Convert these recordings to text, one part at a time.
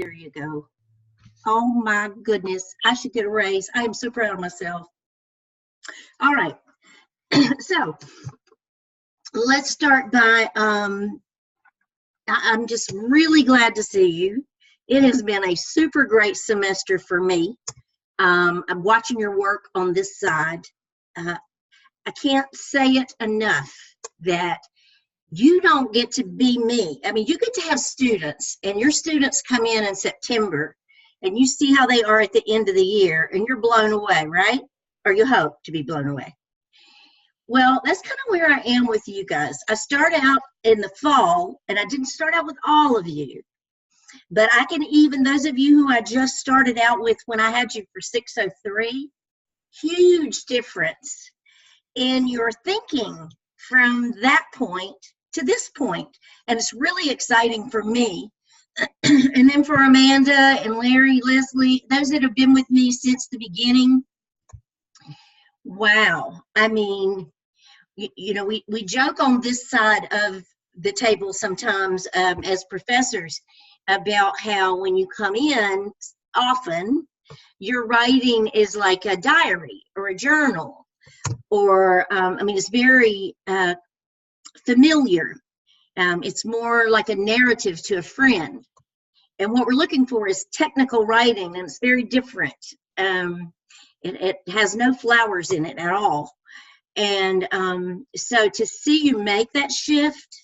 There you go. Oh my goodness, I should get a raise. I am so proud of myself. All right, so let's start by, I'm just really glad to see you. It has been a super great semester for me. I'm watching your work on this side. I can't say it enough that you don't get to be me. I mean, you get to have students, and your students come in September, and you see how they are at the end of the year, and you're blown away, right? Or you hope to be blown away. Well, that's kind of where I am with you guys. I start out in the fall, and I didn't start out with all of you. But I can even, those of you who I just started out with when I had you for 603, huge difference in your thinking from that point to this point. And it's really exciting for me. And then for Amanda and Larry, Leslie, those that have been with me since the beginning, wow. I mean, you know, we joke on this side of the table sometimes as professors about how when you come in, often your writing is like a diary or a journal, or I mean, it's very familiar. It's more like a narrative to a friend. And what we're looking for is technical writing, and it's very different. It has no flowers in it at all. And so to see you make that shift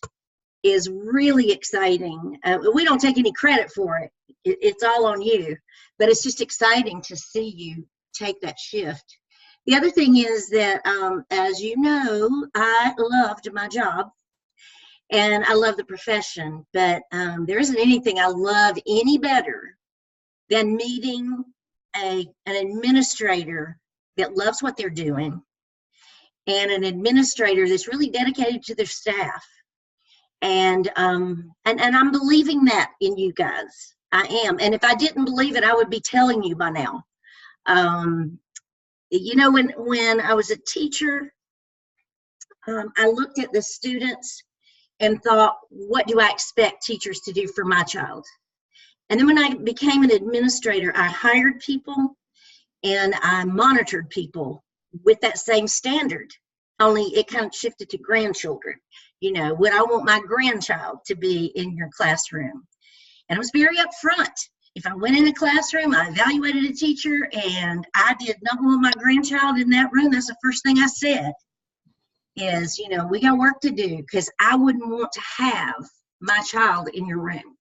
is really exciting. We don't take any credit for it. It's all on you, but it's just exciting to see you take that shift. The other thing is that, as you know, I loved my job and I love the profession, but there isn't anything I love any better than meeting an administrator that loves what they're doing, and an administrator that's really dedicated to their staff. And I'm believing that in you guys. I am. And if I didn't believe it, I would be telling you by now. You know, when I was a teacher, I looked at the students and thought, what do I expect teachers to do for my child? And then when I became an administrator, I hired people and I monitored people with that same standard, only it kind of shifted to grandchildren. You know, would I want my grandchild to be in your classroom? And I was very upfront. If I went in a classroom, I evaluated a teacher, and I did not want my grandchild in that room, that's the first thing I said is, you know, we got work to do, because I wouldn't want to have my child in your room.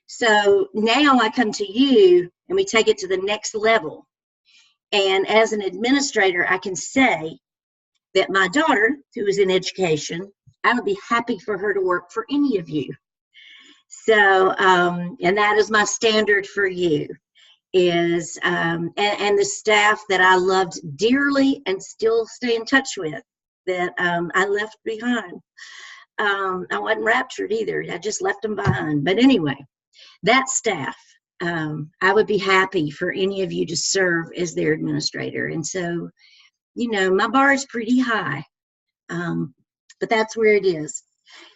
So now I come to you, and we take it to the next level. And as an administrator, I can say that my daughter, who is in education, I would be happy for her to work for any of you. So, and that is my standard for you, is, and the staff that I loved dearly and still stay in touch with, that I left behind. I wasn't raptured either. I just left them behind. But anyway, that staff, I would be happy for any of you to serve as their administrator. And so, you know, my bar is pretty high, but that's where it is.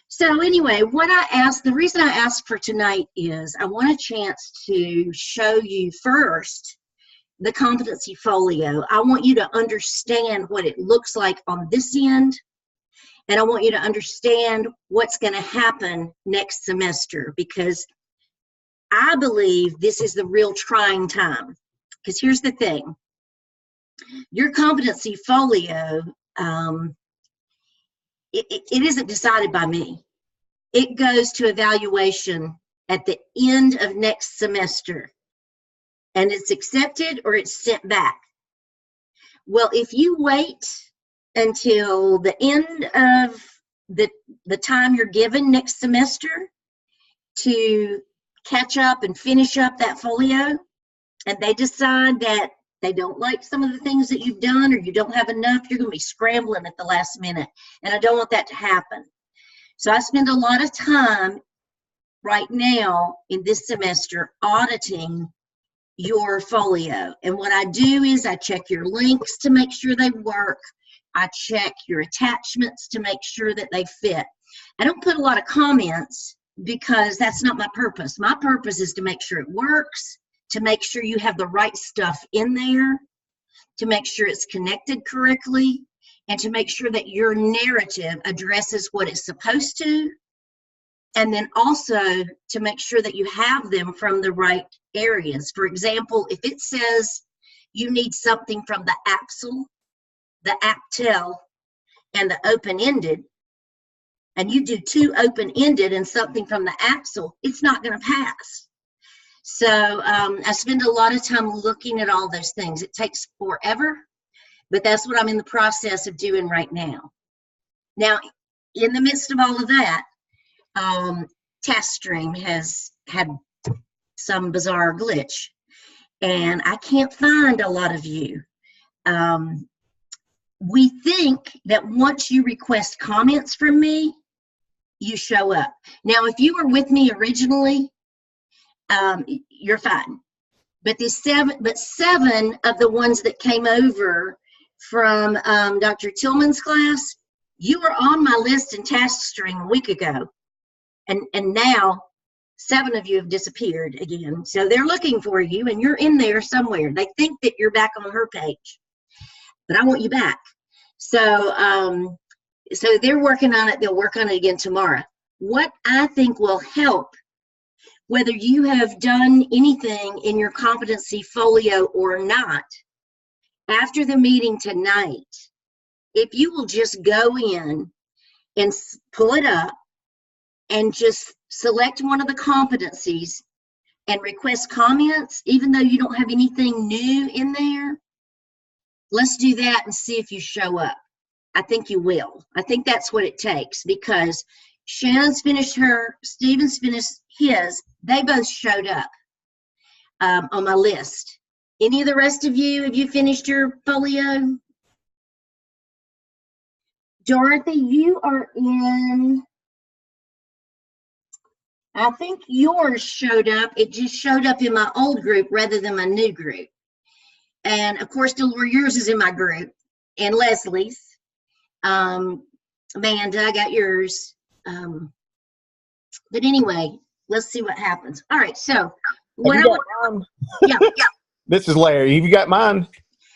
So anyway, the reason I asked for tonight is I want a chance to show you first the competency folio. I want you to understand what it looks like on this end, and I want you to understand what's going to happen next semester, because I believe this is the real trying time. Because here's the thing. Your competency folio, it isn't decided by me. It goes to evaluation at the end of next semester, and it's accepted or it's sent back. Well, if you wait until the end of the time you're given next semester to catch up and finish up that folio, and they decide that they don't like some of the things that you've done, or you don't have enough, you're going to be scrambling at the last minute. And I don't want that to happen. So I spend a lot of time right now in this semester auditing your folio. And what I do is I check your links to make sure they work. I check your attachments to make sure that they fit. I don't put a lot of comments because that's not my purpose. My purpose is to make sure it works, to make sure you have the right stuff in there, to make sure it's connected correctly, and to make sure that your narrative addresses what it's supposed to, and then also to make sure that you have them from the right areas. For example, if it says you need something from the APSL, the APTEL, and the open-ended, and you do 2 open-ended and something from the APSL, it's not going to pass. So I spend a lot of time looking at all those things. It takes forever, but that's what I'm in the process of doing right now. Now, in the midst of all of that, TaskStream has had some bizarre glitch, and I can't find a lot of you. We think that once you request comments from me, you show up. Now, if you were with me originally, you're fine. But seven of the ones that came over from Dr. Tillman's class, you were on my list in TaskStream a week ago. And now 7 of you have disappeared again. So they're looking for you, and you're in there somewhere. They think that you're back on her page, but I want you back. So so they're working on it. They'll work on it again tomorrow. What I think will help, whether you have done anything in your competency folio or not, after the meeting tonight, if you will just go in and pull it up and just select one of the competencies and request comments, even though you don't have anything new in there, let's do that and see if you show up. I think you will. I think that's what it takes, because Shannon's finished her, Stephen's finished his. They both showed up on my list. Any of the rest of you, have you finished your folio? Dorothy, you are in, I think yours showed up. It just showed up in my old group rather than my new group. And of course, Delora, yours is in my group, and Leslie's. Amanda, I got yours. But anyway, let's see what happens. All right, so what I want, yeah. This is Larry. Have you got mine?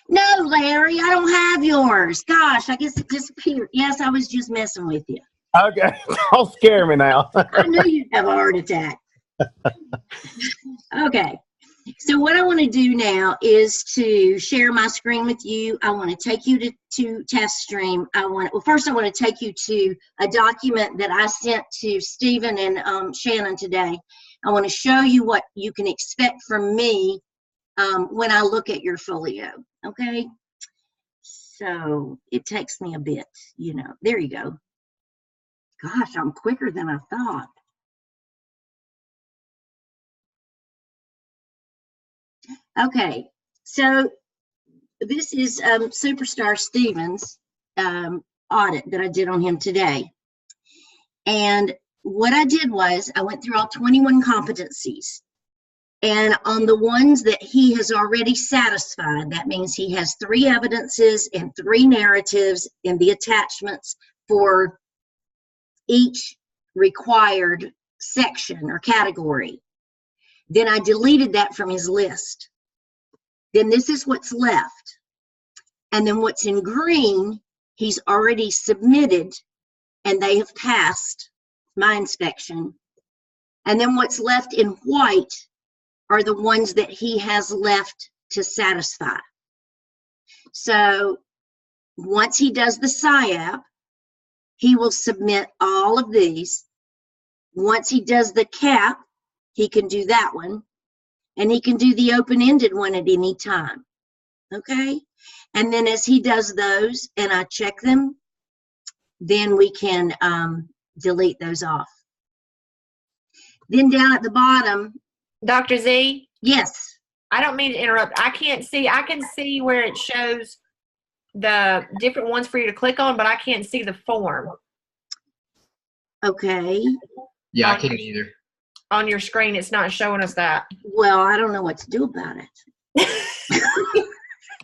No, Larry, I don't have yours. Gosh, I guess it disappeared. Yes, I was just messing with you. Okay, don't scare me now. I knew you'd have a heart attack. Okay, so what I want to do now is to share my screen with you. I want to take you to TaskStream. First I want to take you to a document that I sent to Stephen and Shannon today. I want to show you what you can expect from me when I look at your folio, okay? So it takes me a bit, you know. There you go. Gosh, I'm quicker than I thought. Okay, so this is Superstar Stevens audit that I did on him today. And what I did was I went through all 21 competencies. And on the ones that he has already satisfied, that means he has 3 evidences and 3 narratives in the attachments for each required section or category. Then I deleted that from his list. Then this is what's left. And then what's in green, he's already submitted and they have passed my inspection. And then what's left in white are the ones that he has left to satisfy. So once he does the SIAP, he will submit all of these. Once he does the CAP, he can do that one. And he can do the open-ended one at any time. Okay? And then as he does those and I check them, then we can delete those off. Then down at the bottom. Dr. Z? Yes. I don't mean to interrupt. I can't see. I can see where it shows the different ones for you to click on, but I can't see the form. Okay. Yeah, I can't either. On your screen, it's not showing us that. Well, I don't know what to do about it.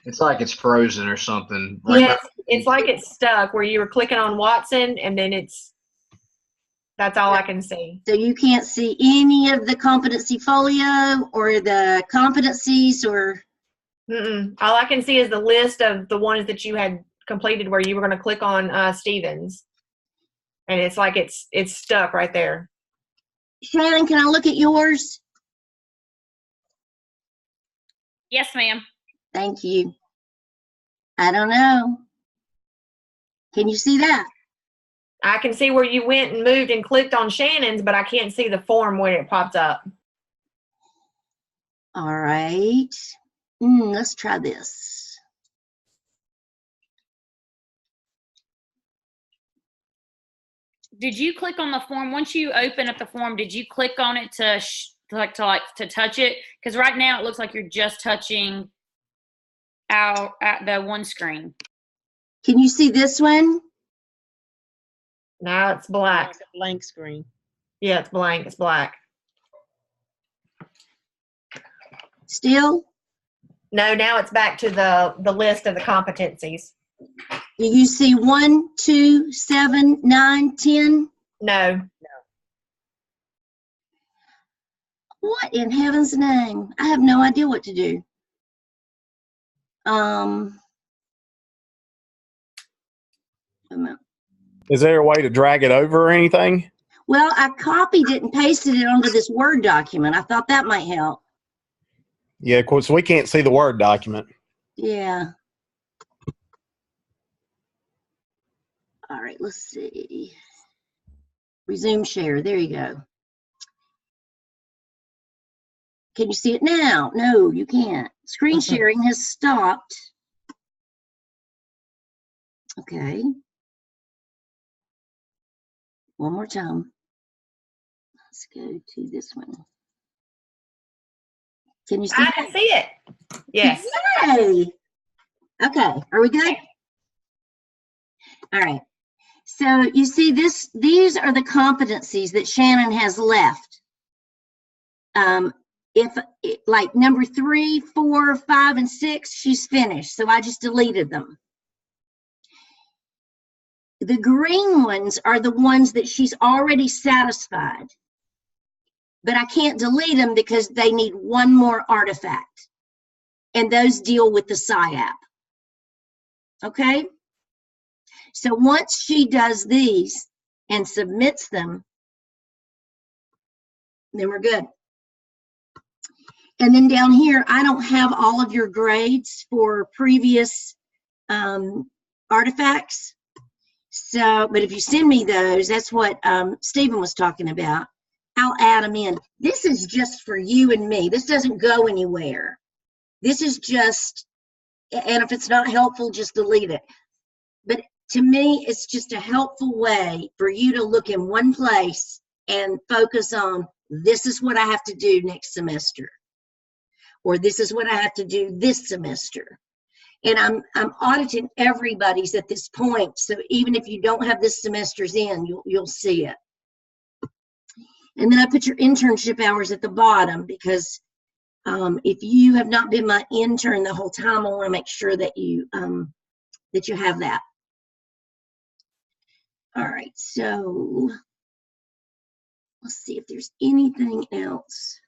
It's like it's frozen or something. Yes, it's like it's stuck where you were clicking on Watson and then That's all I can see. So you can't see any of the competency folio or the competencies or, Mm-mm. All I can see is the list of the ones that you had completed where you were going to click on Stevens. And it's like it's stuck right there. Shannon, can I look at yours? Yes, ma'am. Thank you. I don't know. Can you see that? I can see where you went and moved and clicked on Shannon's, but I can't see the form where it pops up. All right. Let's try this. Did you click on the form once you open up the form? Did you click on it to touch it? Because right now it looks like you're just touching at the one screen. Can you see this one? Now it's black. It's a blank screen. Yeah, it's blank. It's black. Still? No, now it's back to the list of the competencies. Do you see 1, 2, 7, 9, 10? No. What in heaven's name? I have no idea what to do. Is there a way to drag it over or anything? Well, I copied it and pasted it onto this Word document. I thought that might help. Yeah, of course, we can't see the Word document. Yeah. All right, let's see. Resume share. There you go. Can you see it now? No, you can't. Screen sharing has stopped. Okay. One more time. Let's go to this one. Can you see I that? can see it. Yes. Yay! Okay, are we good? All right. So you see this, these are the competencies that Shannon has left. Like number 3, 4, 5, and 6, she's finished. So I just deleted them. The green ones are the ones that she's already satisfied. But I can't delete them because they need one more artifact. And those deal with the SIAP. Okay? So once she does these and submits them, then we're good. And then down here, I don't have all of your grades for previous artifacts. So, but if you send me those, that's what Stephen was talking about. I'll add them in. This is just for you and me. This doesn't go anywhere. This is just, and if it's not helpful, just delete it. But to me, it's just a helpful way for you to look in one place and focus on, this is what I have to do next semester. Or this is what I have to do this semester. And I'm auditing everybody's at this point. So even if you don't have this semester's in, you'll see it. And then I put your internship hours at the bottom because if you have not been my intern the whole time, I want to make sure that you have that. All right, so let's see if there's anything else.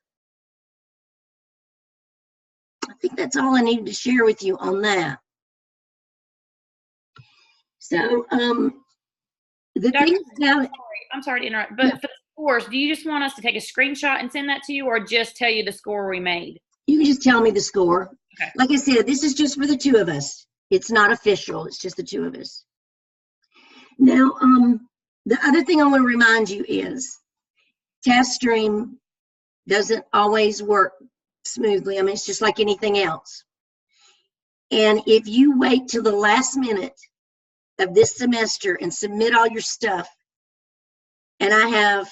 I think that's all I needed to share with you on that. So the thing about, I'm sorry to interrupt, but for the scores, do you just want us to take a screenshot and send that to you, or just tell you the score we made? you can just tell me the score. Okay. Like I said, this is just for the two of us. It's not official. It's just the two of us. Now, the other thing I want to remind you is TaskStream doesn't always work smoothly. I mean, it's just like anything else. And if you wait till the last minute of this semester and submit all your stuff, and I have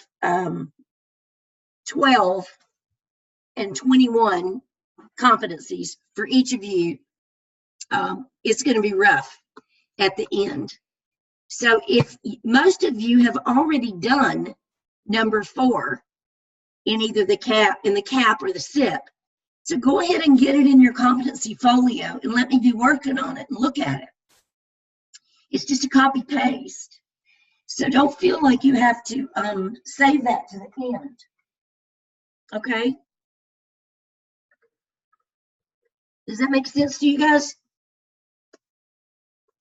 12 and 21 competencies for each of you, it's going to be rough at the end. So if most of you have already done number 4 in either the CAP or the SIP, so go ahead and get it in your competency folio and let me be working on it and look at it. It's just a copy paste. So don't feel like you have to save that to the end. Okay? Does that make sense to you guys?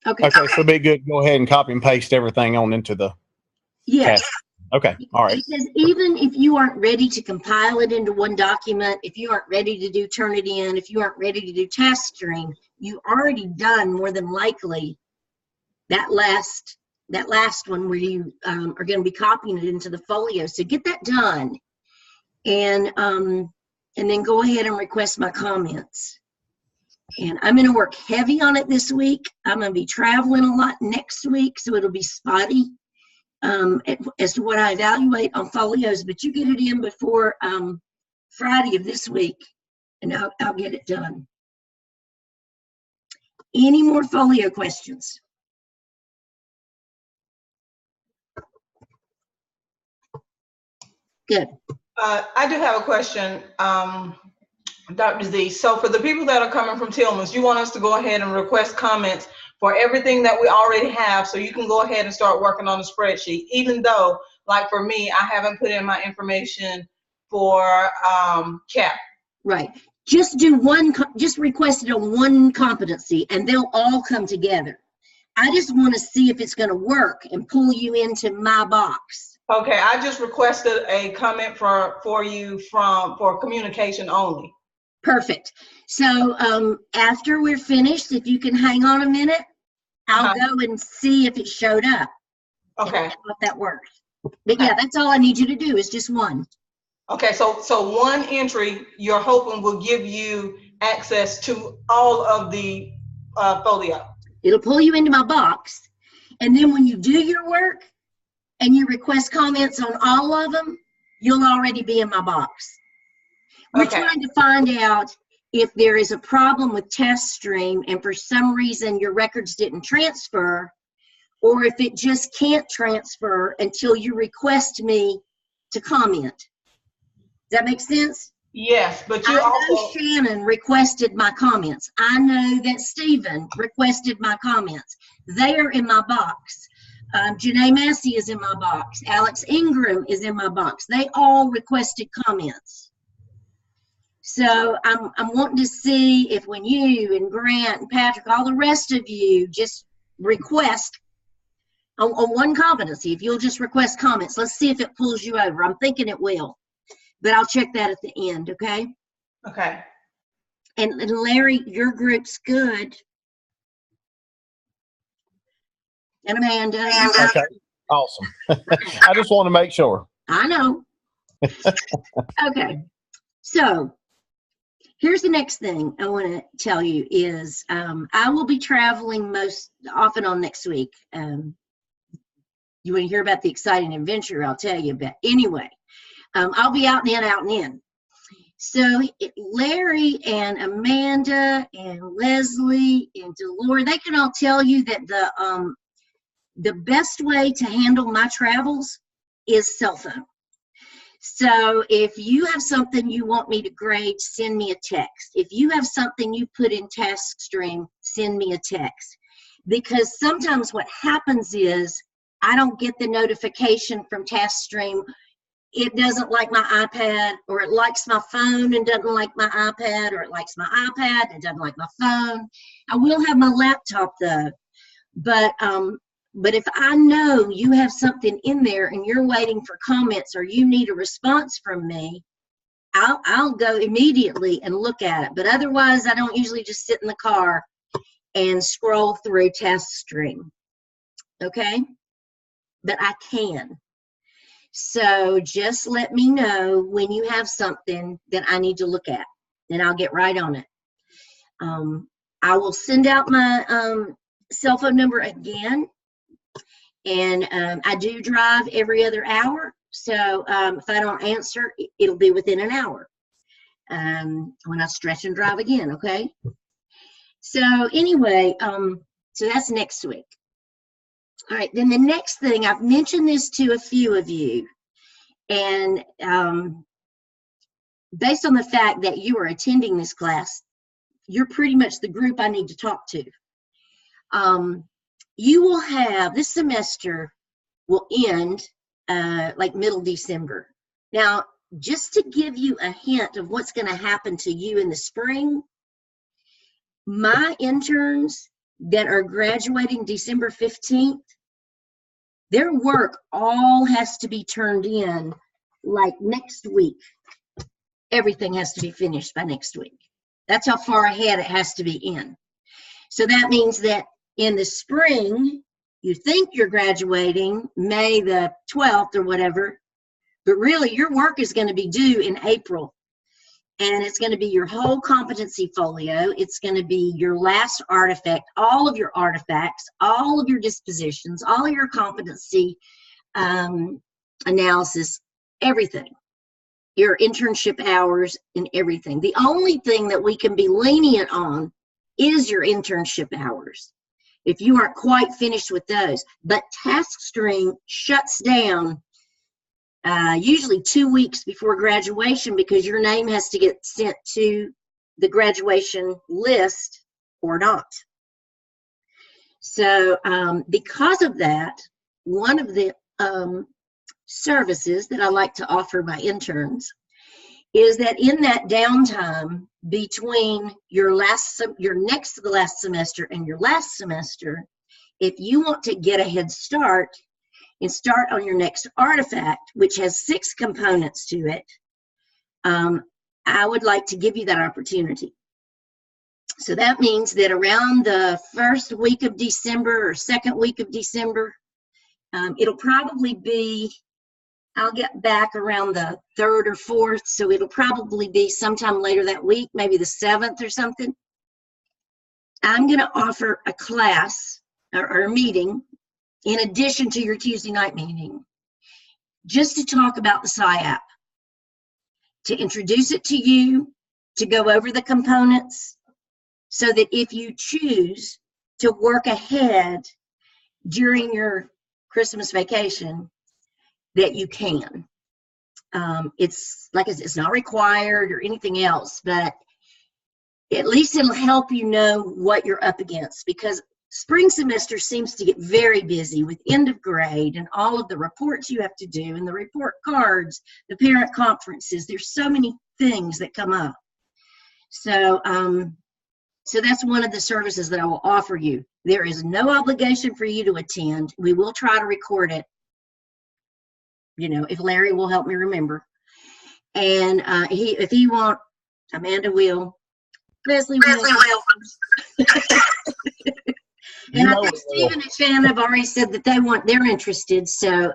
Okay. Okay, so be good. Go ahead and copy and paste everything on into the Yes. task. Okay, all right. Because even if you aren't ready to compile it into one document, if you aren't ready to do Turnitin, if you aren't ready to do task stream, you already done more than likely that last one where you are going to be copying it into the folio. So get that done, and then go ahead and request my comments. And I'm going to work heavy on it this week. I'm going to be traveling a lot next week, so it'll be spotty as to what I evaluate on folios. But you get it in before Friday of this week, and I'll get it done. Any more folio questions? Good. I do have a question, Dr. Z. So for the people that are coming from Tillman's, you want us to go ahead and request comments for everything that we already have, so you can go ahead and start working on the spreadsheet, even though, like for me, I haven't put in my information for CAP. Right. Just do one, just request it on one competency, and they'll all come together. I just want to see if it's going to work and pull you into my box. Okay, I just requested a comment for you for communication only. Perfect. So after we're finished, if you can hang on a minute, I'll go and see if it showed up. Okay. If that works. But yeah, that's all I need you to do is just one. Okay, so one entry you're hoping will give you access to all of the folio. It'll pull you into my box. And then when you do your work and you request comments on all of them, you'll already be in my box. We're trying to find out if there is a problem with TestStream and for some reason your records didn't transfer, or if it just can't transfer until you request me to comment. Does that make sense? Yes, but you I know also Shannon requested my comments. I know that Stephen requested my comments. They are in my box. Janae Massey is in my box. Alex Ingram is in my box. They all requested comments. So I'm wanting to see if when you and Grant and Patrick, all the rest of you just request on one competency, if you'll just request comments, let's see if it pulls you over. I'm thinking it will, but I'll check that at the end, okay? okay. And Larry, your group's good. And Amanda. Okay, awesome. I just want to make sure. I know. Okay, so here's the next thing I want to tell you is I will be traveling most often on next week. You want to hear about the exciting adventure, I'll tell you about. Anyway, I'll be out and in. So Larry and Amanda and Leslie and Delora, they can all tell you that the best way to handle my travels is cell phone. So if you have something you want me to grade, send me a text. If you have something you put in TaskStream, send me a text. Because sometimes what happens is I don't get the notification from TaskStream. It doesn't like my iPad, or it likes my phone and doesn't like my iPad, or it likes my iPad and doesn't like my phone. I will have my laptop though. But if I know you have something in there and you're waiting for comments or you need a response from me, I'll go immediately and look at it. But otherwise, I don't usually just sit in the car and scroll through TaskStream. Okay? But I can. So just let me know when you have something that I need to look at, and I'll get right on it. I will send out my cell phone number again. And I do drive every other hour. So if I don't answer, it'll be within an hour when I stretch and drive again, okay? So anyway, so that's next week. All right, then the next thing, I've mentioned this to a few of you. And based on the fact that you are attending this class, you're pretty much the group I need to talk to. You will have, this semester, will end like middle December. Now, just to give you a hint of what's going to happen to you in the spring, my interns that are graduating December 15th, their work all has to be turned in like next week. Everything has to be finished by next week. That's how far ahead it has to be in. So that means that in the spring, you think you're graduating May the 12th or whatever, but really your work is going to be due in April. And it's going to be your whole competency folio. It's going to be your last artifact, all of your artifacts, all of your dispositions, all of your competency analysis, everything. Your internship hours and everything. The only thing that we can be lenient on is your internship hours, if you aren't quite finished with those. But TaskStream shuts down usually 2 weeks before graduation, because your name has to get sent to the graduation list or not. So because of that, one of the services that I like to offer my interns is that in that downtime between your next to the last semester and your last semester, if you want to get a head start and start on your next artifact, which has 6 components to it, I would like to give you that opportunity. So that means that around the first week of December or second week of December, it'll probably be, I'll get back around the 3rd or 4th, so it'll probably be sometime later that week, maybe the 7th or something. I'm going to offer a class or a meeting in addition to your Tuesday night meeting, just to talk about the SIAP, to introduce it to you, to go over the components, so that if you choose to work ahead during your Christmas vacation, that you can. It's like it's not required or anything else, but at least it'll help you know what you're up against, because spring semester seems to get very busy with end of grade and all of the reports you have to do and the report cards, the parent conferences. There's so many things that come up. So, so that's one of the services that I will offer you. There is no obligation for you to attend. We will try to record it, you know, if Larry will help me remember. And if he won't, Amanda will. Leslie will. And I think Stephen and Shannon have already said that they're interested. So,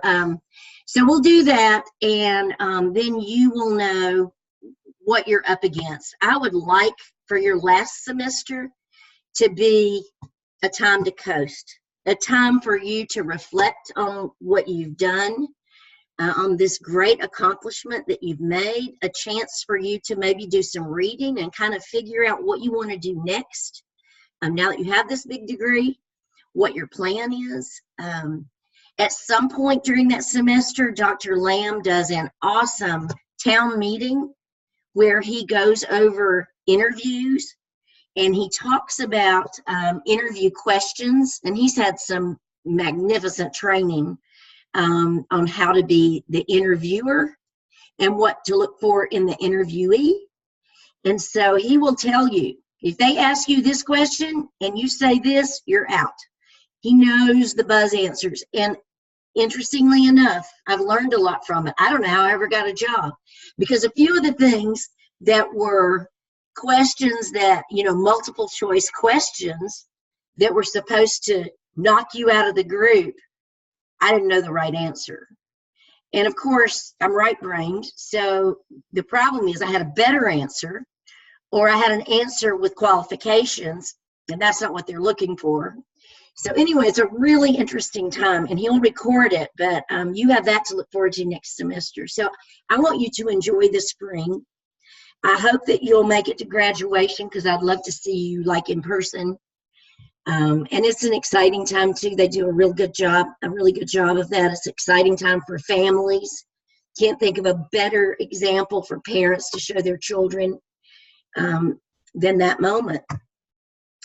so we'll do that, and then you will know what you're up against. I would like for your last semester to be a time to coast, a time for you to reflect on what you've done, on this great accomplishment that you've made, a chance for you to maybe do some reading and kind of figure out what you want to do next. Now that you have this big degree, what your plan is. At some point during that semester, Dr. Lamb does an awesome town meeting where he goes over interviews and he talks about interview questions, and he's had some magnificent training on how to be the interviewer and what to look for in the interviewee. And so he will tell you, if they ask you this question and you say this, you're out. He knows the buzz answers. And interestingly enough, I've learned a lot from it. I don't know how I ever got a job, because a few of the things that were questions that, you know, multiple choice questions that were supposed to knock you out of the group, I didn't know the right answer. And of course, I'm right-brained. So the problem is I had a better answer, or I had an answer with qualifications, and that's not what they're looking for. So anyway, it's a really interesting time, and he'll record it, but you have that to look forward to next semester. So I want you to enjoy the spring. I hope that you'll make it to graduation, because I'd love to see you like in person. And it's an exciting time too. They do a really good job of that. It's an exciting time for families. Can't think of a better example for parents to show their children than that moment.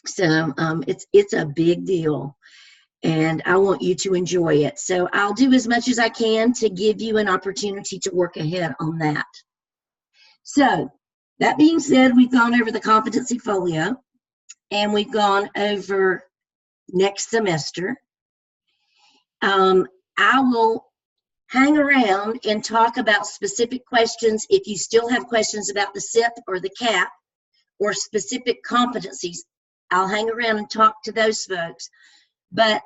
So it's a big deal. and I want you to enjoy it. So I'll do as much as I can to give you an opportunity to work ahead on that. So that being said, we've gone over the competency folio, and we've gone over next semester. I will hang around and talk about specific questions. If you still have questions about the SIP or the CAP or specific competencies, I'll hang around and talk to those folks. But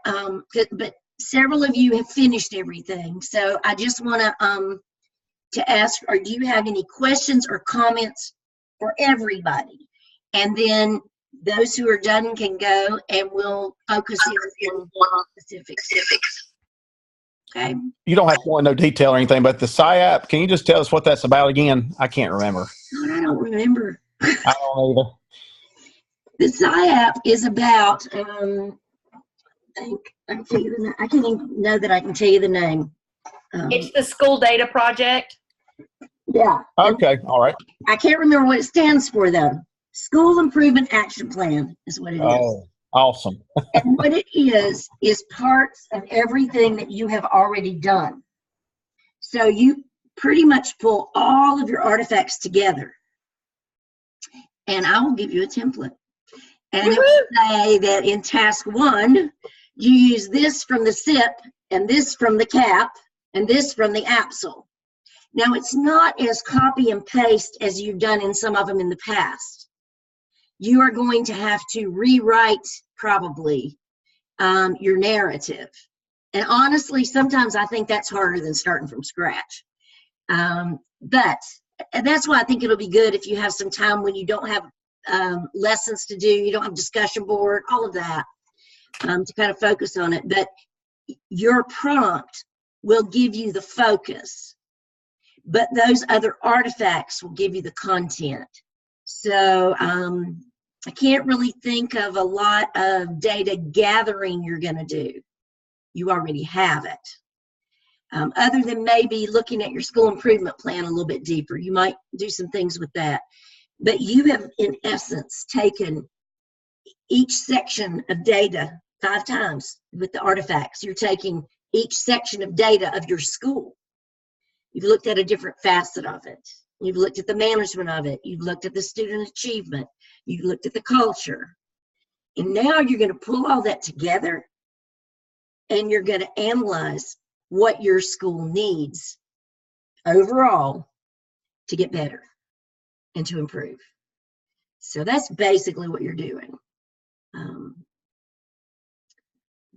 several of you have finished everything, so I just want to ask, or do you have any questions or comments for everybody? And then those who are done can go, and we'll focus in on specifics. Okay. You don't have to go into no detail or anything, but the SIAP, can you just tell us what that's about again? I can't remember. God, I don't remember. I don't either. The SIAP is about, I can't even know that I can tell you the name. It's the school data project. Yeah. Okay. All right. I can't remember what it stands for, though. School Improvement Action Plan is what it is. Oh, awesome. And what it is parts of everything that you have already done. So you pretty much pull all of your artifacts together. And I will give you a template. And it will say that in task 1, you use this from the SIP, and this from the CAP, and this from the APSL. Now, it's not as copy and paste as you've done in some of them in the past. You are going to have to rewrite, probably, your narrative. And honestly, sometimes I think that's harder than starting from scratch. But that's why I think it'll be good if you have some time when you don't have lessons to do, you don't have discussion board, all of that, to kind of focus on it. But your prompt will give you the focus, but those other artifacts will give you the content. So I can't really think of a lot of data gathering you're going to do. You already have it. Other than maybe looking at your school improvement plan a little bit deeper. You might do some things with that. But you have, in essence, taken each section of data 5 times with the artifacts. You're taking each section of data of your school. You've looked at a different facet of it. You've looked at the management of it. You've looked at the student achievement. You've looked at the culture. And now you're going to pull all that together, and you're going to analyze what your school needs overall to get better and to improve. So that's basically what you're doing.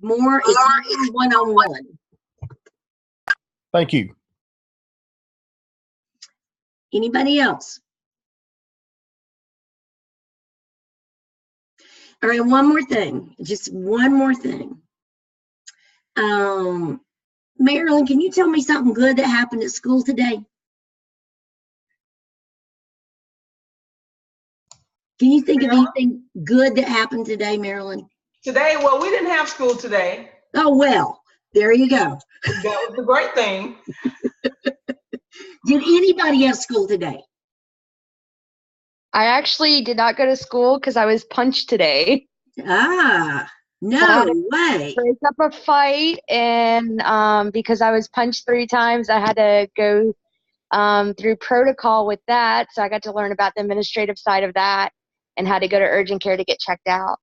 More is one-on-one. Thank you. Anybody else? All right, one more thing, just one more thing. Marilyn, can you tell me something good that happened at school today? Can you think of anything good that happened today, Marilyn? Today, well, we didn't have school today. Oh, well, there you go. That was the great thing. Did anybody have school today? I actually did not go to school because I was punched today. Ah, no way. Break up a fight, and because I was punched 3 times, I had to go through protocol with that. So I got to learn about the administrative side of that and how to go to urgent care to get checked out.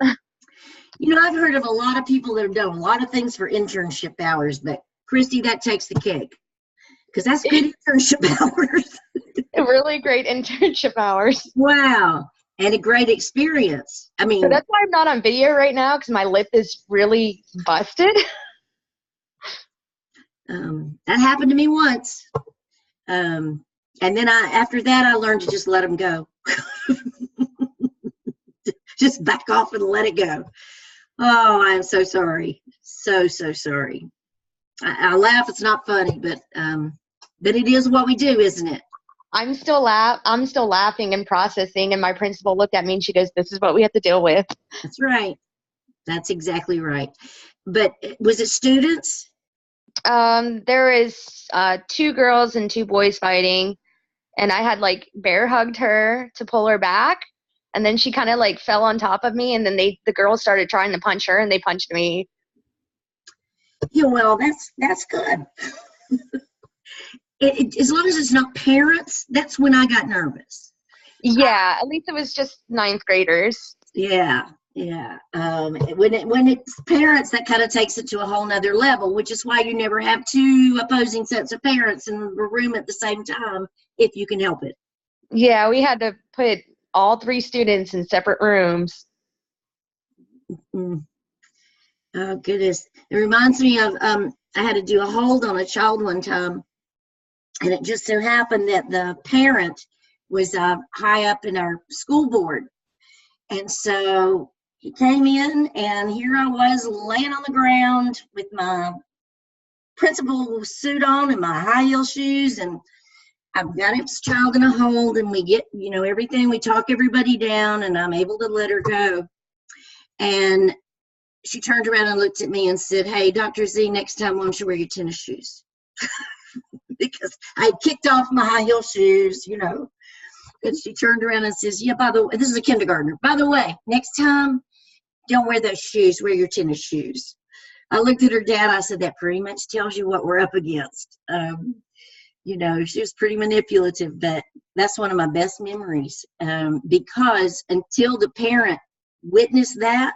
You know, I've heard of a lot of people that have done a lot of things for internship hours, but Christy, that takes the cake because that's good internship hours. Really great internship hours. Wow. And a great experience. I mean, So that's why I'm not on video right now, because my lip is really busted. that happened to me once. And then after that, I learned to just let them go. Just back off and let it go. Oh, I'm so sorry. So sorry. I laugh. It's not funny, but it is what we do, isn't it? I'm still laughing and processing, and my principal looked at me and she goes, "This is what we have to deal with." That's right. That's exactly right. But was it students? There is 2 girls and 2 boys fighting, and I had bear hugged her to pull her back, and then she kind of fell on top of me, and then the girls started trying to punch her, and they punched me. Yeah, well, that's good. As long as it's not parents, that's when I got nervous. Yeah, at least it was just ninth graders. Yeah, yeah. When it's parents, that kind of takes it to a whole nother level, which is why you never have two opposing sets of parents in the room at the same time if you can help it. Yeah, we had to put all 3 students in separate rooms. Mm. Oh goodness, it reminds me of I had to do a hold on a child one time, and it just so happened that the parent was high up in our school board. And so he came in, and here I was laying on the ground with my principal suit on and my high heel shoes. And I've got this child in a hold, and we get, everything. We talk everybody down, and I'm able to let her go. And she turned around and looked at me and said, "Hey, Dr. Z, next time, why don't you wear your tennis shoes?" Because I had kicked off my high heel shoes, And she turned around and says, "Yeah, by the way," this is a kindergartner, "by the way, next time, don't wear those shoes, wear your tennis shoes." I looked at her dad, I said, "That pretty much tells you what we're up against." She was pretty manipulative, but that's one of my best memories, because until the parent witnessed that,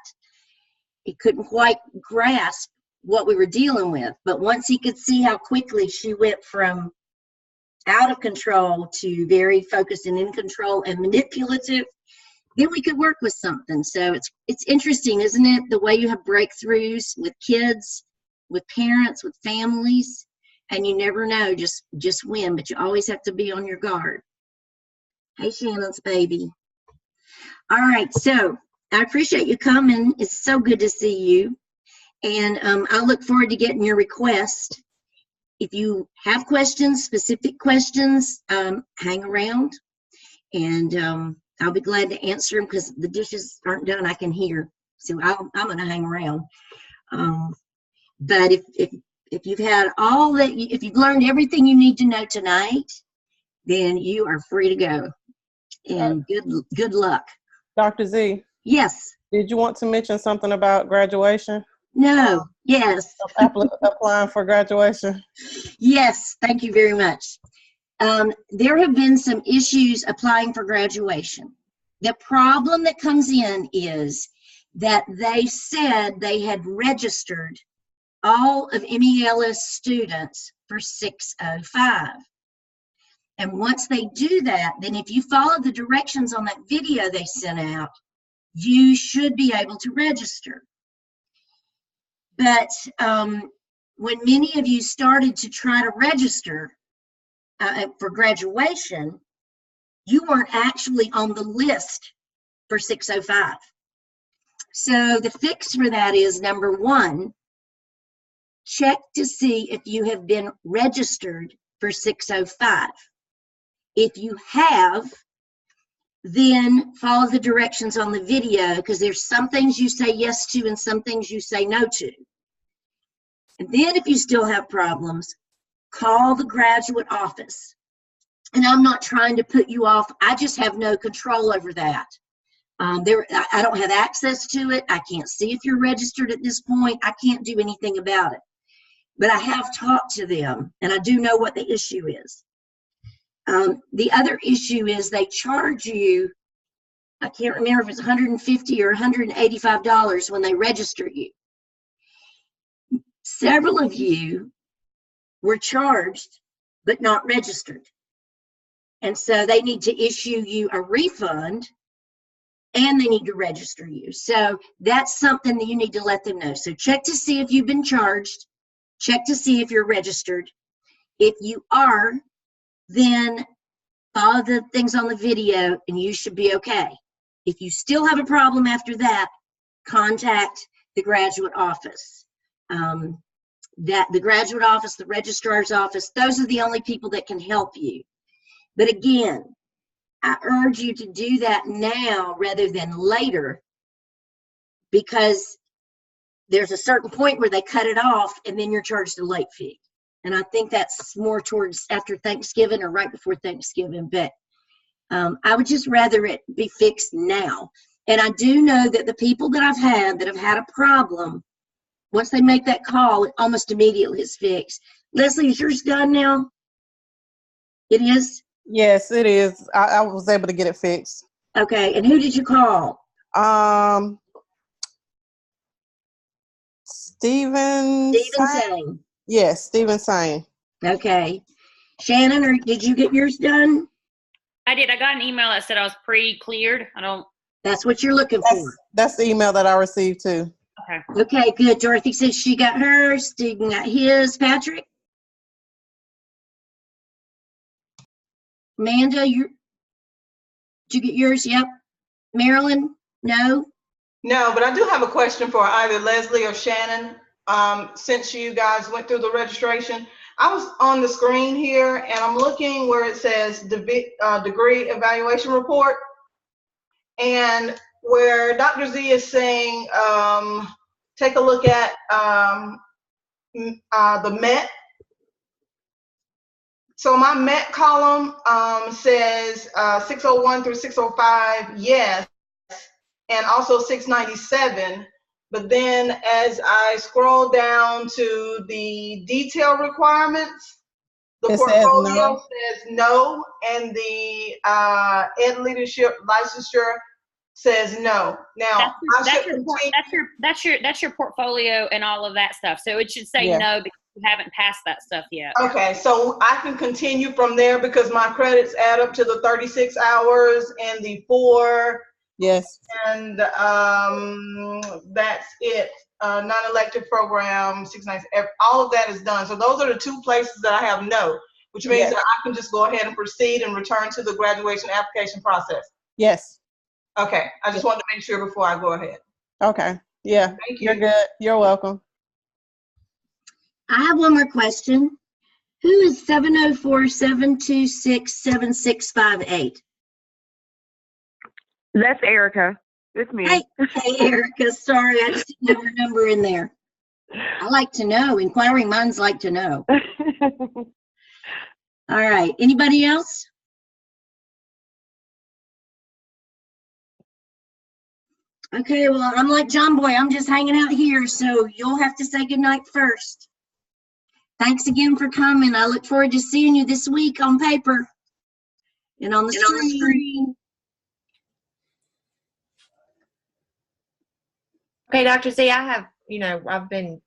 he couldn't quite grasp what we were dealing with. But once he could see how quickly she went from out of control to very focused and in control and manipulative, then we could work with something. So it's interesting, isn't it? The way you have breakthroughs with kids, with parents, with families, and you never know just when, but you always have to be on your guard. Hey, Shannon's baby. All right, so I appreciate you coming. It's so good to see you. And I look forward to getting your request. If you have questions, specific questions, hang around, and I'll be glad to answer them, because the dishes aren't done, I can hear. So I'm going to hang around. But if you've had all that, if you've learned everything you need to know tonight, then you are free to go. And good luck. Dr. Z, Yes. did you want to mention something about graduation? No. Yes. Applying for graduation? Yes. Thank you very much. There have been some issues applying for graduation. The problem that comes in is that they said they had registered all of MELS students for 605. And once they do that, then if you follow the directions on that video they sent out, you should be able to register. But when many of you started to try to register for graduation, you weren't actually on the list for 605. So the fix for that is, number one, check to see if you have been registered for 605. If you have, then follow the directions on the video, because there's some things you say yes to and some things you say no to. And then if you still have problems, call the graduate office. And I'm not trying to put you off. I just have no control over that. I don't have access to it. I can't see if you're registered at this point. I can't do anything about it. But I have talked to them, and I do know what the issue is. The other issue is they charge you, I can't remember if it's $150 or $185 when they register you. Several of you were charged but not registered. And so they need to issue you a refund, and they need to register you. So that's something that you need to let them know. So check to see if you've been charged. Check to see if you're registered. If you are, then follow the things on the video and you should be okay. If you still have a problem after that, contact the graduate office. The graduate office, the registrar's office, those are the only people that can help you. But again, I urge you to do that now rather than later, because there's a certain point where they cut it off and then you're charged a late fee. And I think that's more towards after Thanksgiving or right before Thanksgiving. But I would just rather it be fixed now. And I do know that the people that I've had a problem, once they make that call, it almost immediately it's fixed. Leslie, is yours done now? It is? Yes, it is. I was able to get it fixed. Okay, and who did you call? Steven. Stephen Sane. Yes, Steven Sane. Okay. Shannon, or did you get yours done? I did. I got an email that said I was pre-cleared. I don't. That's what you're looking for. That's the email that I received too. Okay. Okay, good. Dorothy says she got hers. Stephen got his. Patrick? Amanda, did you get yours? Yep. Marilyn? No? No, but I do have a question for either Leslie or Shannon. Since you guys went through the registration, I was on the screen here and I'm looking where it says degree evaluation report, and where Dr. Z is saying, take a look at the MET. So my MET column says 601 through 605, yes, and also 697. But then as I scroll down to the detail requirements, the portfolio says no, and the Ed Leadership licensure says no. Now, that's your portfolio and all of that stuff. So it should say no because you haven't passed that stuff yet. Okay, so I can continue from there because my credits add up to the 36 hours and the 4. Yes. And that's it. Non-elective program, 690, all of that is done. So those are the 2 places that I have no, which means that I can just go ahead and proceed and return to the graduation application process. Yes. Okay, I just wanted to make sure before I go ahead. Okay. Yeah. Thank you. You're good. You're welcome. I have one more question. Who is 704-726-7658? That's Erica. It's me. Hey, Erica. Sorry, I just didn't have your number in there. I like to know. Inquiring minds like to know. All right. Anybody else? Okay, well, I'm like John Boy. I'm just hanging out here, so you'll have to say goodnight first. Thanks again for coming. I look forward to seeing you this week on paper and on the screen. Okay, Dr. Z, I have, I've been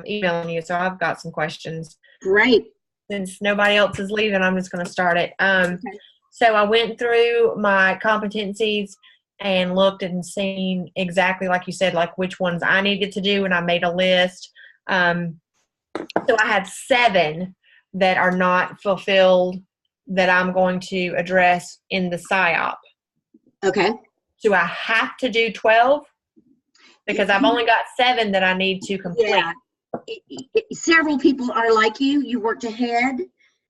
emailing you, so I've got some questions. Great. Since nobody else is leaving, I'm just going to start it. Okay. So I went through my competencies and looked and seen exactly, like you said, like which ones I needed to do, and I made a list. So I had 7 that are not fulfilled that I'm going to address in the PSYOP. Okay. Do I have to do 12? Because I've only got 7 that I need to complete. Yeah. Several people are like you. You worked ahead,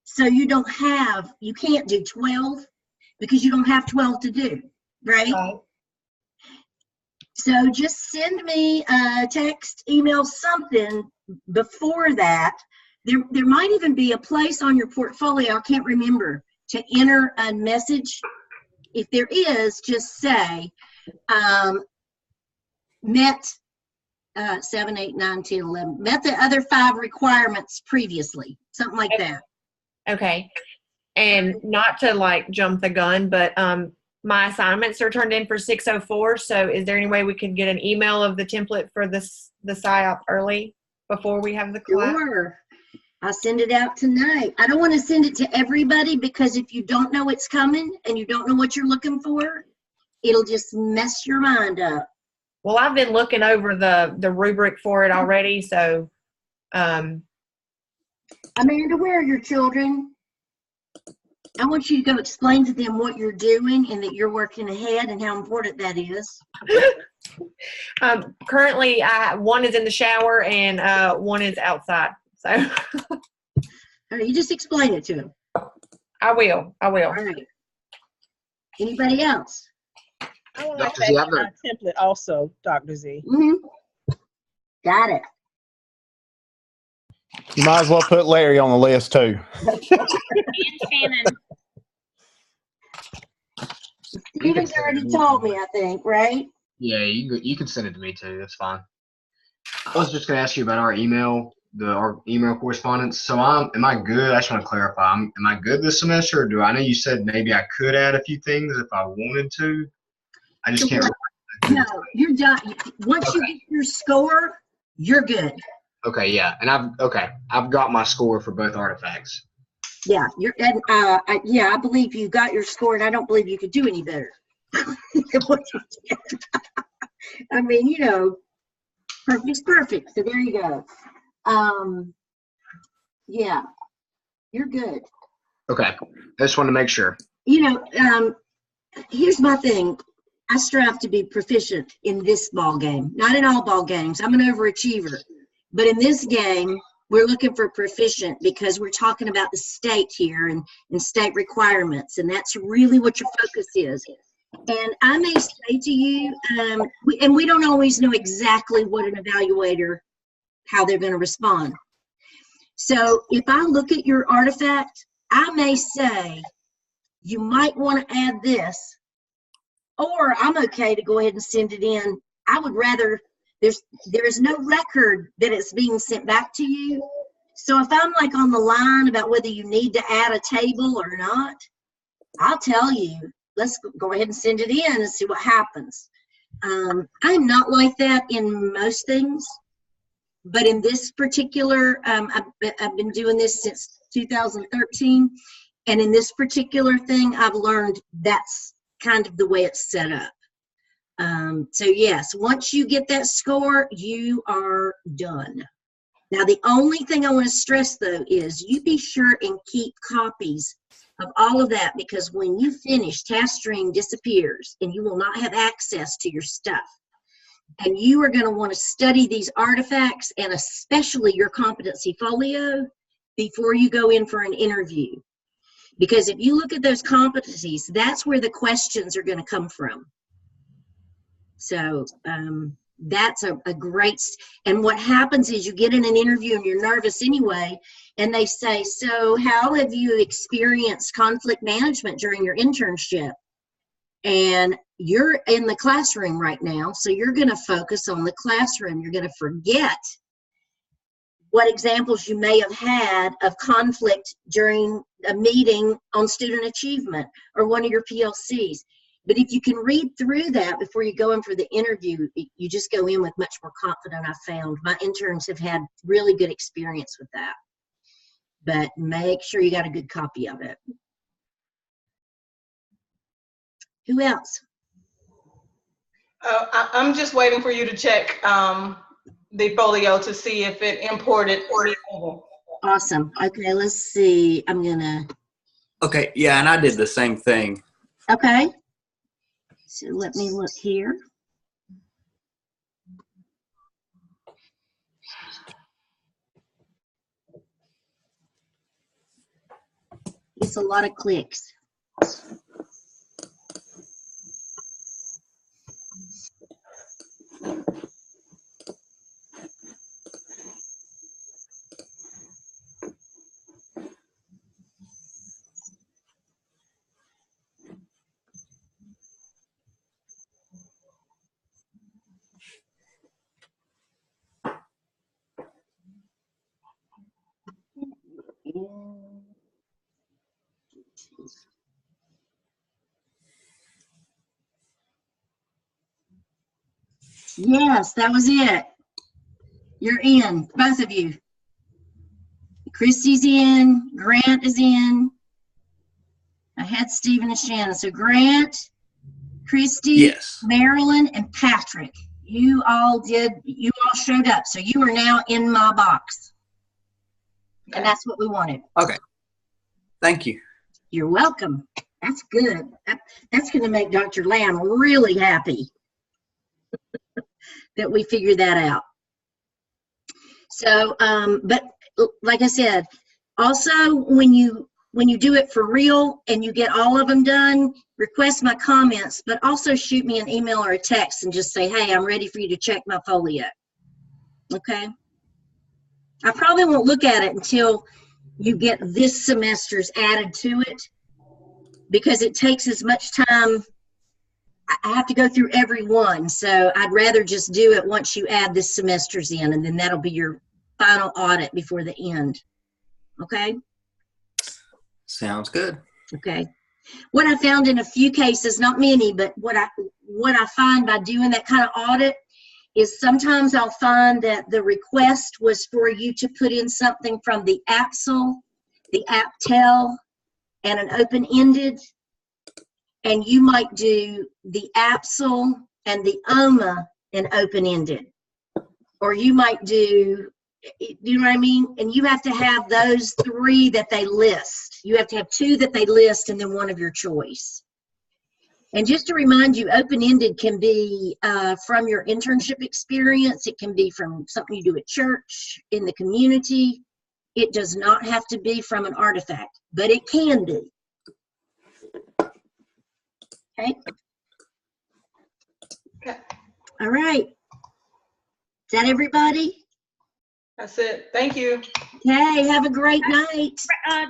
so you can't do 12 because you don't have 12 to do, right? So just send me a text, email, something before that. There might even be a place on your portfolio, I can't remember, to enter a message. If there is, just say, met 7, 8, 9, 10, 11, met the other 5 requirements previously, something like that. Okay. And not to like jump the gun, but my assignments are turned in for 6:04. So is there any way we could get an email of the template for the PSYOP early before we have the class? Sure. I'll send it out tonight. I don't want to send it to everybody because if you don't know it's coming and you don't know what you're looking for, it'll just mess your mind up. Well, I've been looking over the rubric for it already, so. Amanda, where are your children? I want you to go explain to them what you're doing and that you're working ahead and how important that is. Currently, one is in the shower and one is outside. So. All right, you just explain it to them. I will. All right. Anybody else? I want to add my template also, Dr. Z. Mm-hmm. Got it. You might as well put Larry on the list too. And Shannon. Steven's already told me, I think, right? Yeah, you can send it to me too. That's fine. I was just going to ask you about our email correspondence. So am I good? I just want to clarify. Am I good this semester, or I know you said maybe I could add a few things if I wanted to. I just can't. No, you're done. Once you get your score, you're good. Okay, yeah, and I've got my score for both artifacts. Yeah, I believe you got your score, and I don't believe you could do any better than what you did. I mean, you know, perfect's perfect. So there you go. Yeah, you're good. Okay, I just wanted to make sure. You know, here's my thing. I strive to be proficient in this ball game, not in all ball games. I'm an overachiever, but in this game, we're looking for proficient because we're talking about the state here and state requirements, and that's really what your focus is. And I may say to you, and we don't always know exactly what an evaluator, how they're going to respond. So if I look at your artifact, I may say, you might want to add this, or I'm okay to go ahead and send it in. I would rather, there is no record that it's being sent back to you. So if I'm like on the line about whether you need to add a table or not, I'll tell you, let's go ahead and send it in and see what happens. I'm not like that in most things, but in this particular, I've been doing this since 2013, and in this particular thing, I've learned that's kind of the way it's set up. So yes, once you get that score, you are done. Now, the only thing I want to stress, though, is you be sure and keep copies of all of that, because when you finish, TaskStream disappears and you will not have access to your stuff. And you are going to want to study these artifacts, and especially your competency folio, before you go in for an interview. Because if you look at those competencies, that's where the questions are going to come from. So that's a great, and what happens is you get in an interview and you're nervous anyway, and they say, so how have you experienced conflict management during your internship? And you're in the classroom right now, so you're going to focus on the classroom. You're going to forget what examples you may have had of conflict during a meeting on student achievement or one of your PLCs. But if you can read through that before you go in for the interview, you just go in with much more confidence. I found my interns have had really good experience with that. But make sure you got a good copy of it. Who else? I'm just waiting for you to check the folio to see if it imported or Awesome. Okay, let's see. I'm gonna. Okay, yeah, and I did the same thing. Okay. So let me look here. It's a lot of clicks. Yes, that was it. You're in, both of you. Christy's in, Grant is in. I had Stephen and Shannon. So Grant, Christy, yes, Marilyn, and Patrick. You all showed up. So you are now in my box. And that's what we wanted. Okay. Thank you. You're welcome. That's good. That's going to make Dr. Lamb really happy that we figured that out. So, but like I said, also when you do it for real and you get all of them done, request my comments, but also shoot me an email or a text and just say, hey, I'm ready for you to check my folio. Okay? I probably won't look at it until you get this semester's added to it, because it takes as much time I have to go through every one. So I'd rather just do it once you add this semester's in, and then that'll be your final audit before the end. Okay? Sounds good. Okay. What I found in a few cases, not many, but what I find by doing that kind of audit is sometimes I'll find that the request was for you to put in something from the APSL, the APTEL, and an open-ended, and you might do the APSL and the OMA and open-ended. Or you might do, you know what I mean? And you have to have those 3 that they list. You have to have 2 that they list and then one of your choice. And just to remind you, open-ended can be from your internship experience. It can be from something you do at church, in the community. It does not have to be from an artifact, but it can be. Okay? Okay. All right. Is that everybody? That's it. Thank you. Okay, have a great night.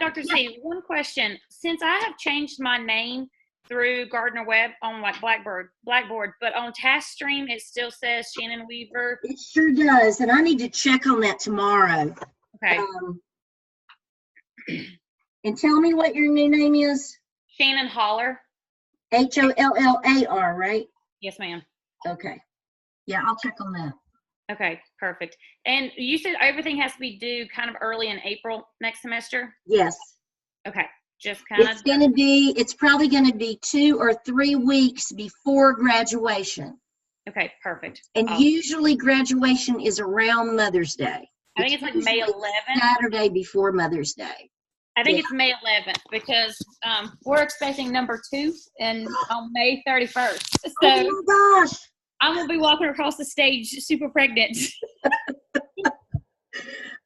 Dr. Z, one question. Since I have changed my name through Gardner Web on like Blackboard, but on TaskStream it still says Shannon Weaver. It sure does, and I need to check on that tomorrow. Okay. And tell me what your new name is. Shannon Holler. Hollar, right? Yes, ma'am. Okay. Yeah, I'll check on that. Okay, perfect. And you said everything has to be due kind of early in April next semester? Yes. Okay, just kind of. It's probably going to be 2 or 3 weeks before graduation. Okay, perfect. And usually graduation is around Mother's Day. I think it's like May 11th. Saturday before Mother's Day. I think it's May 11th because we're expecting number 2 and on May 31st. So oh my gosh. I'm going to be walking across the stage super pregnant.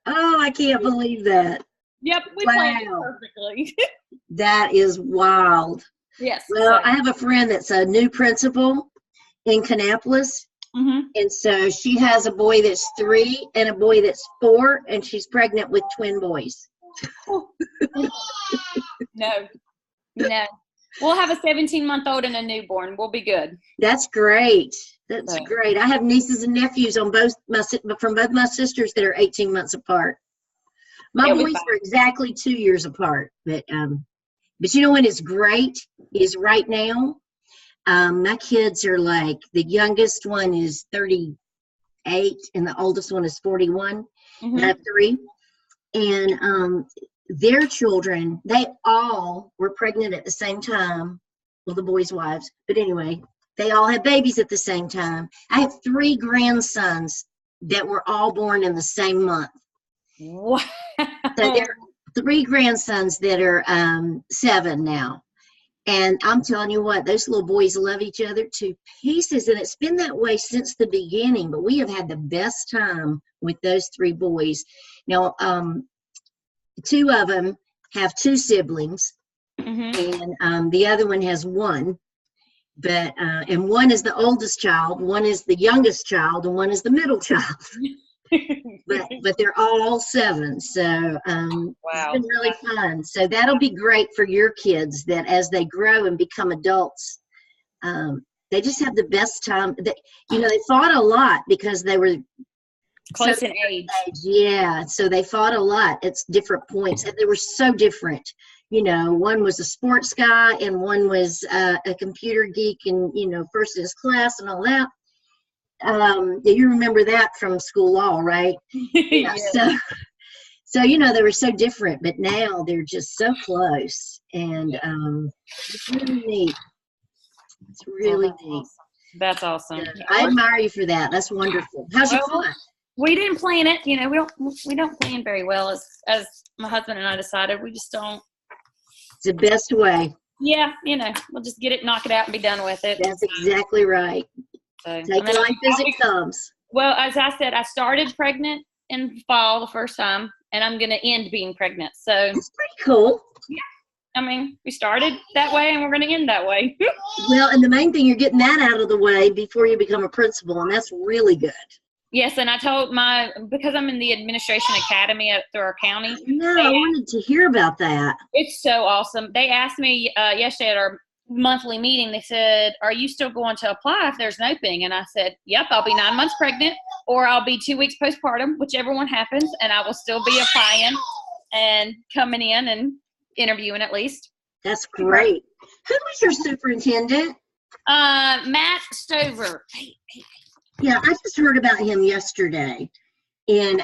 Oh, I can't believe that. Yep, we planned it perfectly. That is wild. Yes. Well, I have a friend that's a new principal in Kannapolis. Mm-hmm. And so she has a boy that's 3 and a boy that's 4, and she's pregnant with twin boys. No. We'll have a 17-month-old and a newborn. We'll be good. That's great. That's great. I have nieces and nephews on from both my sisters that are 18 months apart. My boys are exactly 2 years apart. But you know what is great is right now, my kids are like, the youngest one is 38 and the oldest one is 41. Mm-hmm. I have 3. And their children, they all were pregnant at the same time. Well, the boys' wives. But anyway, they all had babies at the same time. I have 3 grandsons that were all born in the same month. Wow. So there are 3 grandsons that are 7 now. And I'm telling you what, those little boys love each other to pieces. And it's been that way since the beginning. But we have had the best time with those 3 boys. Now, 2 of them have 2 siblings. Mm-hmm. And the other one has 1. But and one is the oldest child, one is the youngest child, and one is the middle child. but they're all 7, so wow. It's been really fun. So that'll be great for your kids, that as they grow and become adults, they just have the best time. They fought a lot because they were close in age. Yeah, so they fought a lot at different points, and they were so different. One was a sports guy and one was a computer geek and, first in his class and all that. You remember that from school law, right? Yeah. So, they were so different, but now they're just so close. And it's really neat. It's really neat. That's awesome. I admire you for that. That's wonderful. How's your fun? We didn't plan it. We don't plan very well as my husband and I decided. We just don't. It's the best way. Yeah, we'll just get it, knock it out, and be done with it. That's exactly right. So, take life as it comes. Well, as I said, I started pregnant in fall the first time, and I'm going to end being pregnant. So that's pretty cool. Yeah. We started that way, and we're going to end that way. Well, and the main thing, you're getting that out of the way before you become a principal, and that's really good. Yes, and I told because I'm in the administration academy through our county. No, I wanted to hear about that. It's so awesome. They asked me yesterday at our monthly meeting, they said, "Are you still going to apply if there's an opening?" And I said, "Yep, I'll be 9 months pregnant, or I'll be 2 weeks postpartum, whichever one happens, and I will still be applying and coming in and interviewing at least." That's great. Who was your superintendent? Matt Stover. Yeah, I just heard about him yesterday in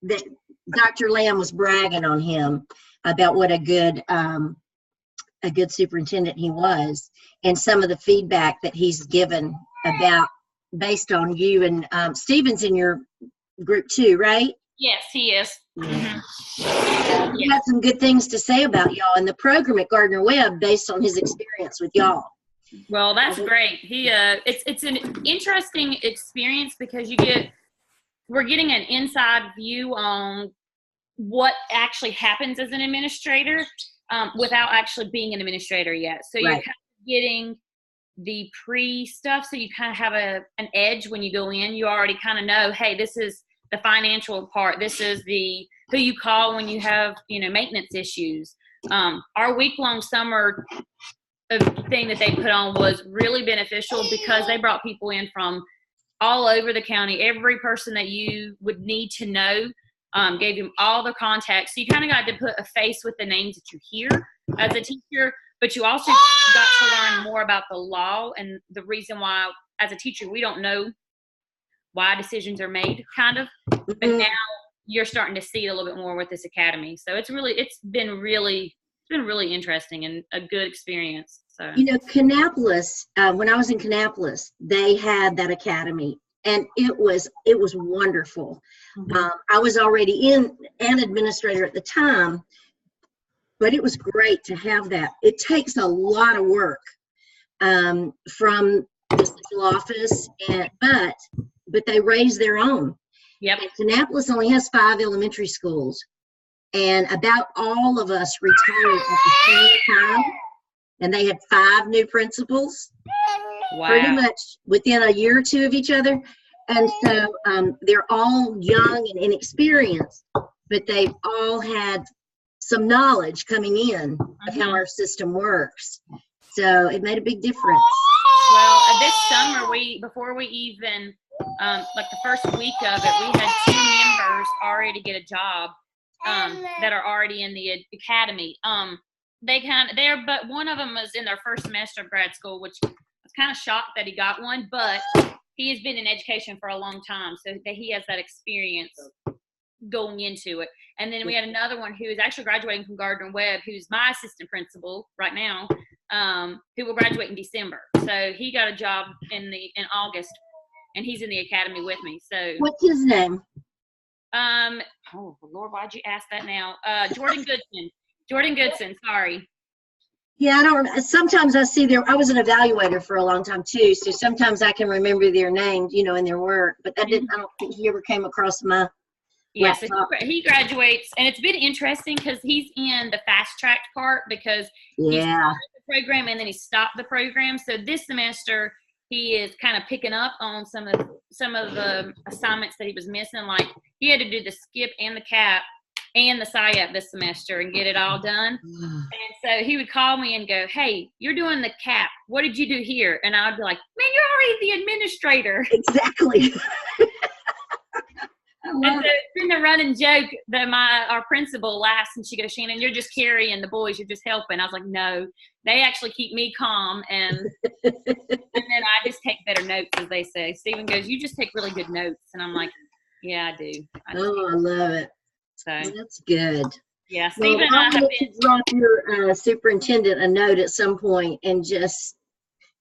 that Dr. Lamb was bragging on him about what a good superintendent he was, and some of the feedback that he's given about based on you, and Stephen's in your group too, right? Yes, he is. Yeah. He had some good things to say about y'all in the program at Gardner Webb based on his experience with y'all. Well, that's great. It's an interesting experience because we're getting an inside view on what actually happens as an administrator without actually being an administrator yet. So you're kind of getting the pre-stuff, so you kind of have an edge when you go in. You already kind of know, hey, this is the financial part. This is who you call when you have, maintenance issues. Our week-long summer thing that they put on was really beneficial because they brought people in from all over the county. Every person that you would need to know, gave them all the contacts. So you kind of got to put a face with the names that you hear as a teacher, but you also got to learn more about the law and the reason why, as a teacher, we don't know why decisions are made, kind of. But now you're starting to see it a little bit more with this academy. So it's been really interesting and a good experience. So Kannapolis, when I was in Kannapolis, they had that academy, and it was wonderful. I was already an administrator at the time, but it was great to have that. It takes a lot of work from the central office, but they raise their own. Yep. And Kannapolis only has 5 elementary schools, and about all of us retired at the same time, and they had 5 new principals. Wow. Pretty much within a year or two of each other. And so they're all young and inexperienced, but they've all had some knowledge coming in of how our system works. So it made a big difference. Well, this summer, before we even, like the first week of it, we had 2 members already get a job that are already in the academy. But one of them was in their first semester of grad school, which I was kind of shocked that he got one, but he has been in education for a long time, so that he has that experience going into it. And then we had another one who is actually graduating from Gardner Webb, who's my assistant principal right now, who will graduate in December. So he got a job in August, and he's in the academy with me. So what's his name? Oh Lord, why'd you ask that now? Jordan Goodson. Jordan Goodson, sorry. Yeah, sometimes I see I was an evaluator for a long time too, so sometimes I can remember their names, and their work, but I don't think he ever came across my Yes, so he graduates, and it's been interesting because he's in the fast-tracked part because he started the program and then he stopped the program. So this semester he is kind of picking up on some of the assignments that he was missing. Like he had to do the skip and the CAP and the SIAP this semester and get it all done. And so he would call me and go, "Hey, you're doing the CAP. What did you do here?" And I would be like, "Man, you're already the administrator." Exactly. And so it's been the running joke that our principal laughs, and she goes, "Shannon, you're just carrying the boys. You're just helping." I was like, "No, they actually keep me calm, and then I just take better notes," as they say. Stephen goes, "You just take really good notes," and I'm like, "Yeah, I do." I love it. So that's good. Yeah, Stephen and I I have to been. drop your superintendent a note at some point and just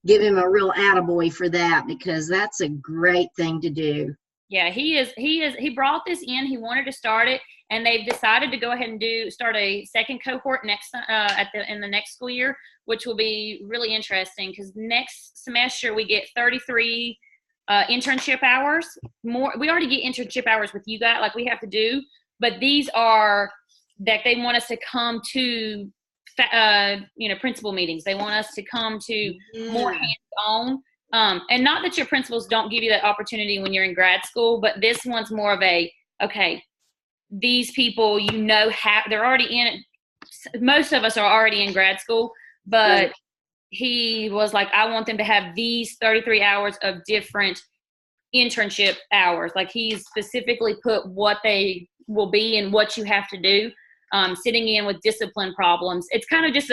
give him a real attaboy for that, because that's a great thing to do. Yeah, he brought this in. He wanted to start it, and they've decided to go ahead and start a second cohort in the next school year, which will be really interesting because next semester we get 33 internship hours. We already get internship hours with you guys, like we have to do, but these are that they want us to come to principal meetings. They want us to come to more hands-on. And not that your principals don't give you that opportunity when you're in grad school, but this one's more of okay, these people, they're already in it. Most of us are already in grad school, but Right. he was like, I want them to have these 33 hours of different internship hours. Like he's specifically put what they will be and what you have to do. Sitting in with discipline problems. It's kind of just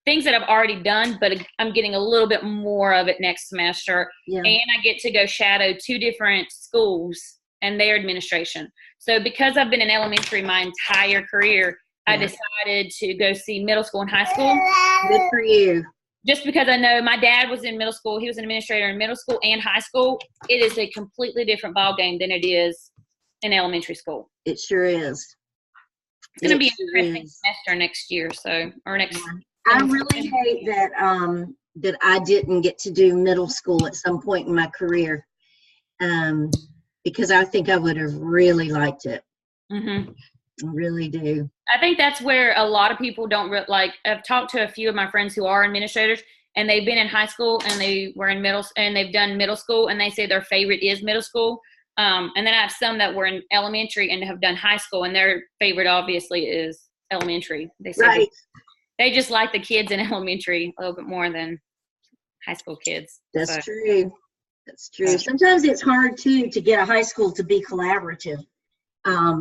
things that I've already done, but I'm getting a little bit more of it next semester. Yeah. And I get to go shadow 2 different schools and their administration. So because I've been in elementary my entire career, I decided to go see middle school and high school. Good for you. Just because I know my dad was in middle school. He was an administrator in middle school and high school. It is a completely different ballgame than it is in elementary school. It sure is. It's going to be an sure interesting is. semester next year. So, or next. I really hate that that I didn't get to do middle school at some point in my career, because I think I would have really liked it. Mm-hmm. I really do. I think that's where a lot of people don't like. I've talked to a few of my friends who are administrators, and they've been in high school and they were in and they've done middle school, and they say their favorite is middle school. And then I have some that were in elementary and have done high school, and their favorite obviously is elementary. They say Right. they just like the kids in elementary a little bit more than high school kids. That's So, true. That's true. Sometimes it's hard too to get a high school to be collaborative,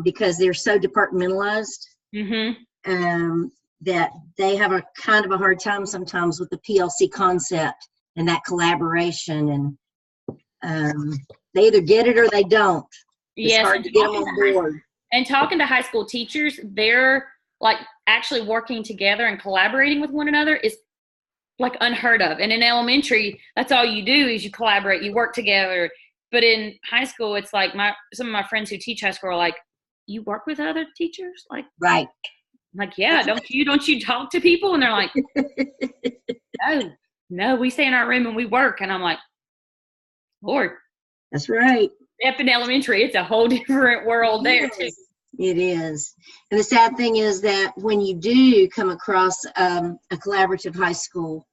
because they're so departmentalized, that they have a kind of a hard time sometimes with the PLC concept and that collaboration, and they either get it or they don't. It's yes, hard to get them on board. And talking to high school teachers, they're like actually working together and collaborating with one another is like unheard of. And in elementary, that's all you do is you collaborate, you work together. But in high school, it's like some of my friends who teach high school are like, you work with other teachers? Like, right. I'm like, yeah, don't you talk to people? And they're like, no, we stay in our room and we work. And I'm like, Lord. That's right. Up in elementary, it's a whole different world there too. It is. And the sad thing is that when you do come across a collaborative high school,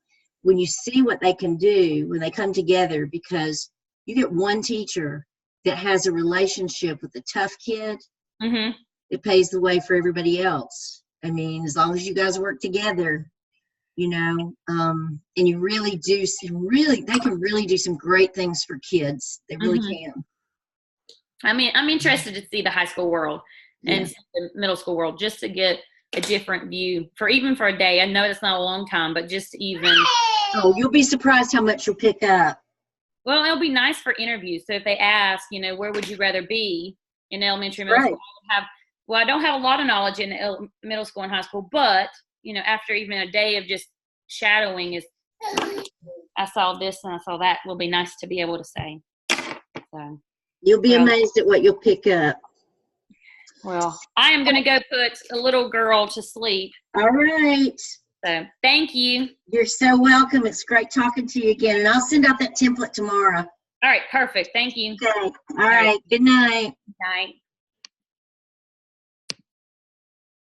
when you see what they can do when they come together, because you get one teacher that has a relationship with a tough kid, it paves the way for everybody else. I mean, as long as you guys work together, you know, and you really do they can really do some great things for kids. They really can. I mean, I'm interested to see the high school world and the middle school world just to get a different view for a day. I know it's not a long time, but just even. Oh, you'll be surprised how much you'll pick up. Well, it'll be nice for interviews. So if they ask, you know, where would you rather be in elementary, middle school? I don't have a lot of knowledge in middle school and high school, but, you know, after even a day of just shadowing I saw this and I saw that, will be nice to be able to say. So. You'll be amazed at what you'll pick up. Well, I am going to go put a little girl to sleep. All right. So, thank you. You're so welcome. It's great talking to you again. And I'll send out that template tomorrow. All right, perfect. Thank you. Okay. All right. Good night. Night.